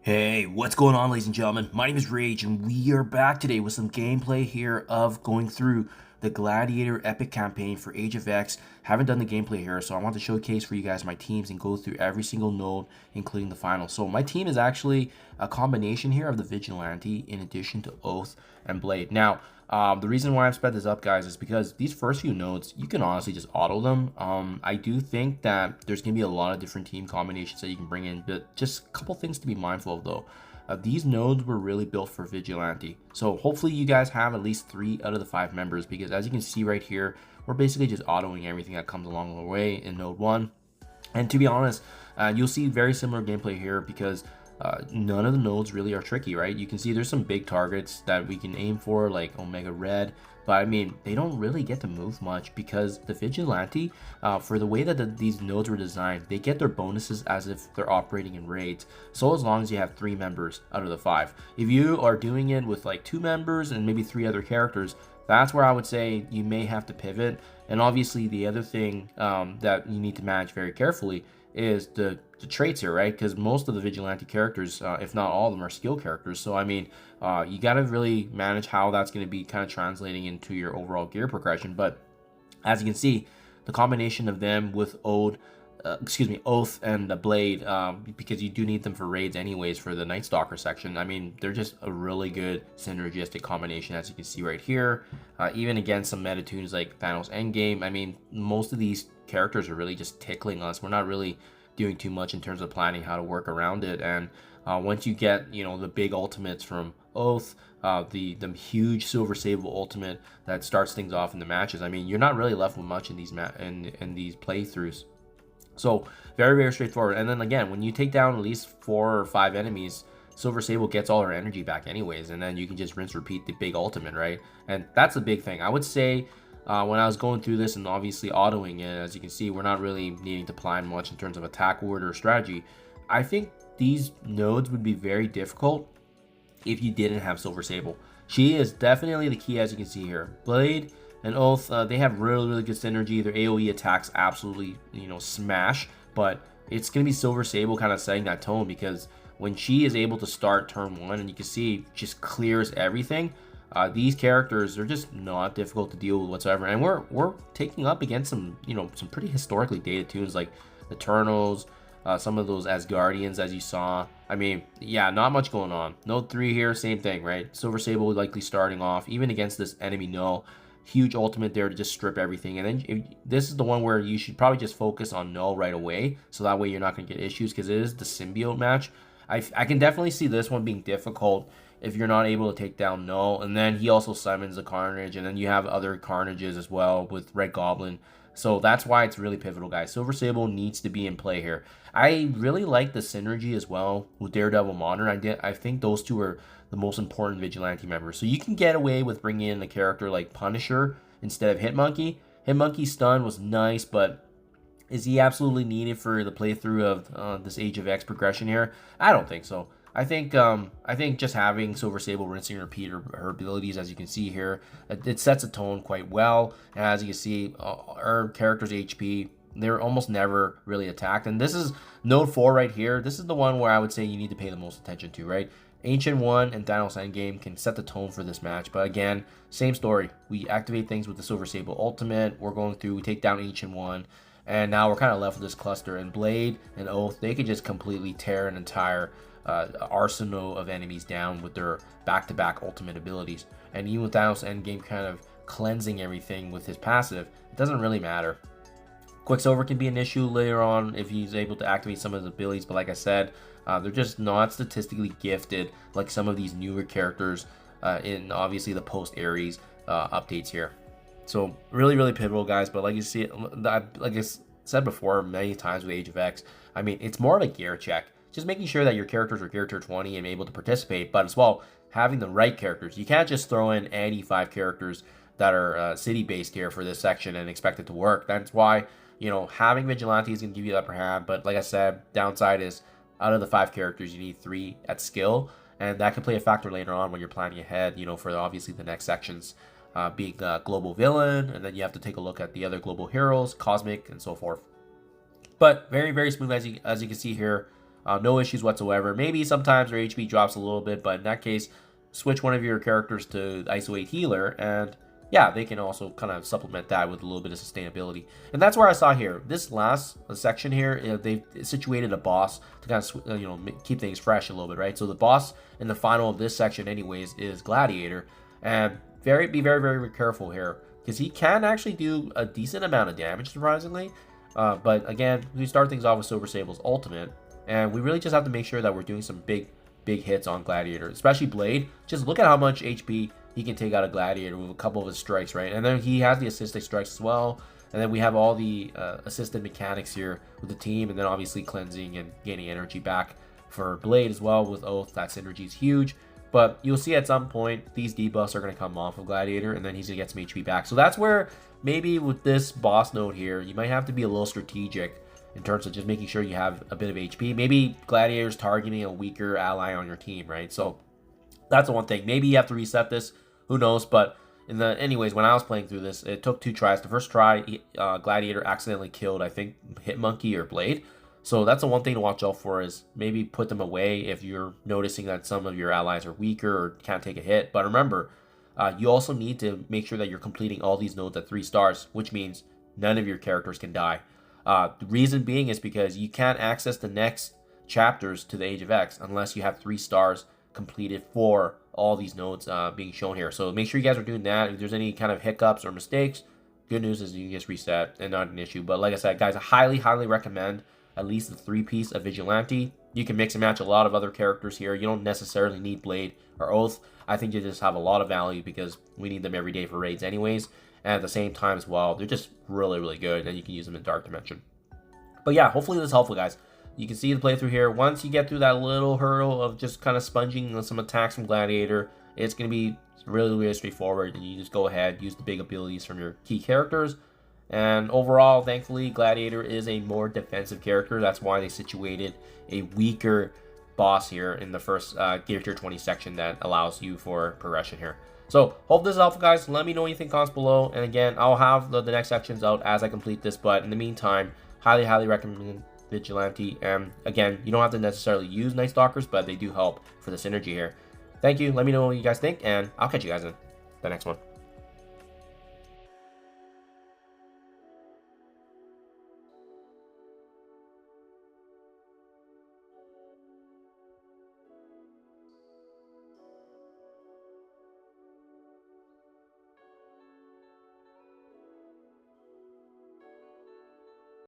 Hey, what's going on, ladies and gentlemen? My name is Rage, and we are back today with some gameplay here of going through the Gladiator Epic campaign for Age of X. Haven't done the gameplay here, so I want to showcase for you guys my teams and go through every single node, including the final. So my team is actually a combination here of the Vigilante in addition to Oath and Blade. Now, the reason why I've sped this up, guys, is because these first few nodes, you can honestly just auto them. I do think that there's going to be a lot of different team combinations that you can bring in, but just a couple things to be mindful of, though. These nodes were really built for Vigilante. So hopefully you guys have at least 3 out of the 5 members, because as you can see right here, we're basically just autoing everything that comes along the way in node 1. And to be honest, you'll see very similar gameplay here because none of the nodes really are tricky, right? You can see there's some big targets that we can aim for, like Omega Red, but I mean, they don't really get to move much because the Vigilante, for the way that these nodes were designed, they get their bonuses as if they're operating in raids. So as long as you have 3 members out of the 5. If you are doing it with like 2 members and maybe 3 other characters, that's where I would say you may have to pivot. And obviously the other thing that you need to manage very carefully is the traits here, right? Because most of the Vigilante characters, if not all of them, are skill characters. So I mean, you got to really manage how that's going to be kind of translating into your overall gear progression. But as you can see, the combination of them with Oath and the Blade, because you do need them for raids anyways for the Night Stalker section. I mean, they're just a really good synergistic combination, as you can see right here. Even against some meta tunes like Thanos Endgame, I mean, most of these characters are really just tickling us. We're not really doing too much in terms of planning how to work around it. And once you get, the big ultimates from Oath, the huge Silver Sable ultimate that starts things off in the matches, I mean, you're not really left with much in these in these playthroughs. So very, very straightforward. And then again, when you take down at least 4 or 5 enemies, Silver Sable gets all her energy back anyways, and then you can just rinse repeat the big ultimate, right? And that's a big thing. I would say when I was going through this and obviously autoing it, as you can see, we're not really needing to plan much in terms of attack order or strategy. I think these nodes would be very difficult if you didn't have Silver Sable. She is definitely the key, as you can see here. Blade and Oath, they have really, really good synergy. Their AoE attacks absolutely, smash. But it's going to be Silver Sable kind of setting that tone, because when she is able to start turn 1, and you can see just clears everything, these characters are just not difficult to deal with whatsoever. And we're taking up against some, some pretty historically dated tunes like Eternals, some of those Asgardians, as you saw. I mean, yeah, not much going on. Node 3 here, same thing, right? Silver Sable likely starting off, even against this enemy null. Huge ultimate there to just strip everything. And then this is the one where you should probably just focus on null right away, so that way you're not going to get issues, because it is the symbiote match. I can definitely see this one being difficult if you're not able to take down null. And then he also summons the Carnage, and then you have other Carnages as well with Red Goblin. So that's why it's really pivotal, guys. Silver Sable needs to be in play here. I really like the synergy as well with Daredevil Modern. I think those two are the most important Vigilante members. So you can get away with bringing in a character like Punisher instead of Hitmonkey. Hitmonkey's stun was nice, but is he absolutely needed for the playthrough of this Age of X progression here? I don't think so. I think just having Silver Sable rinsing and repeat her abilities, as you can see here, it sets a tone quite well. And as you can see, our character's HP, they're almost never really attacked. And this is node 4 right here. This is the one where I would say you need to pay the most attention to, right? Ancient 1 and Thanos Endgame can set the tone for this match. But again, same story. We activate things with the Silver Sable ultimate. We're going through, we take down Ancient 1. And now we're kind of left with this cluster. And Blade and Oath, they could just completely tear an entire arsenal of enemies down with their back-to-back ultimate abilities. And even with Thanos Endgame kind of cleansing everything with his passive, it doesn't really matter. Quicksilver can be an issue later on if he's able to activate some of his abilities, but like I said, they're just not statistically gifted like some of these newer characters in obviously the post-Ares updates here. So really, really pivotal, guys. But like you see, like I said before many times with Age of X, I mean, it's more of a gear check. Just making sure that your characters are gear tier 20 and able to participate, but as well, having the right characters. You can't just throw in any 5 characters that are city-based here for this section and expect it to work. That's why, having Vigilante is going to give you the upper hand, but like I said, downside is out of the 5 characters, you need 3 at skill, and that can play a factor later on when you're planning ahead, for obviously the next sections, being a global villain, and then you have to take a look at the other global heroes, cosmic, and so forth. But very, very smooth, as you can see here. No issues whatsoever. Maybe sometimes their HP drops a little bit, but in that case, switch one of your characters to ISO 8 healer, and yeah, they can also kind of supplement that with a little bit of sustainability. And that's where I saw here. This last section here, they've situated a boss to kind of, keep things fresh a little bit, right? So the boss in the final of this section anyways is Gladiator. And be very, very careful here, because he can actually do a decent amount of damage, surprisingly. But again, we start things off with Silver Sable's ultimate, and we really just have to make sure that we're doing some big hits on Gladiator, especially Blade. Just look at how much HP he can take out of Gladiator with a couple of his strikes, right? And then he has the assisted strikes as well. And then we have all the assisted mechanics here with the team, and then obviously cleansing and gaining energy back for Blade as well with Oath. That synergy is huge. But you'll see at some point these debuffs are going to come off of Gladiator, and then he's going to get some HP back. So that's where maybe with this boss node here, you might have to be a little strategic in terms of just making sure you have a bit of HP. Maybe Gladiator's targeting a weaker ally on your team, right? So that's the one thing. Maybe you have to reset this. Who knows? But anyways, when I was playing through this, it took 2 tries. The first try, Gladiator accidentally killed, I think, Hitmonkey or Blade. So that's the one thing to watch out for, is maybe put them away if you're noticing that some of your allies are weaker or can't take a hit. But remember, you also need to make sure that you're completing all these nodes at 3 stars, which means none of your characters can die. The reason being is because you can't access the next chapters to the Age of X unless you have 3 stars completed for all these nodes being shown here. So make sure you guys are doing that. If there's any kind of hiccups or mistakes, good news is you can just reset and not an issue. But like I said, guys, I highly recommend at least the 3-piece of Vigilante. You can mix and match a lot of other characters here. You don't necessarily need Blade or Oath. I think they just have a lot of value because we need them every day for raids anyways. And at the same time as well, they're just really good, and you can use them in Dark Dimension. But yeah, hopefully this is helpful, guys. You can see the playthrough here. Once you get through that little hurdle of just kind of sponging some attacks from Gladiator, it's going to be really straightforward, and you just go ahead, use the big abilities from your key characters. And overall, thankfully, Gladiator is a more defensive character. That's why they situated a weaker boss here in the first Gear Tier 20 section that allows you for progression here. So, hope this is helpful, guys. Let me know what you think in comments below. And again, I'll have the next sections out as I complete this. But in the meantime, highly recommend Vigilante. And again, you don't have to necessarily use Night Stalkers, but they do help for the synergy here. Thank you. Let me know what you guys think, and I'll catch you guys in the next one.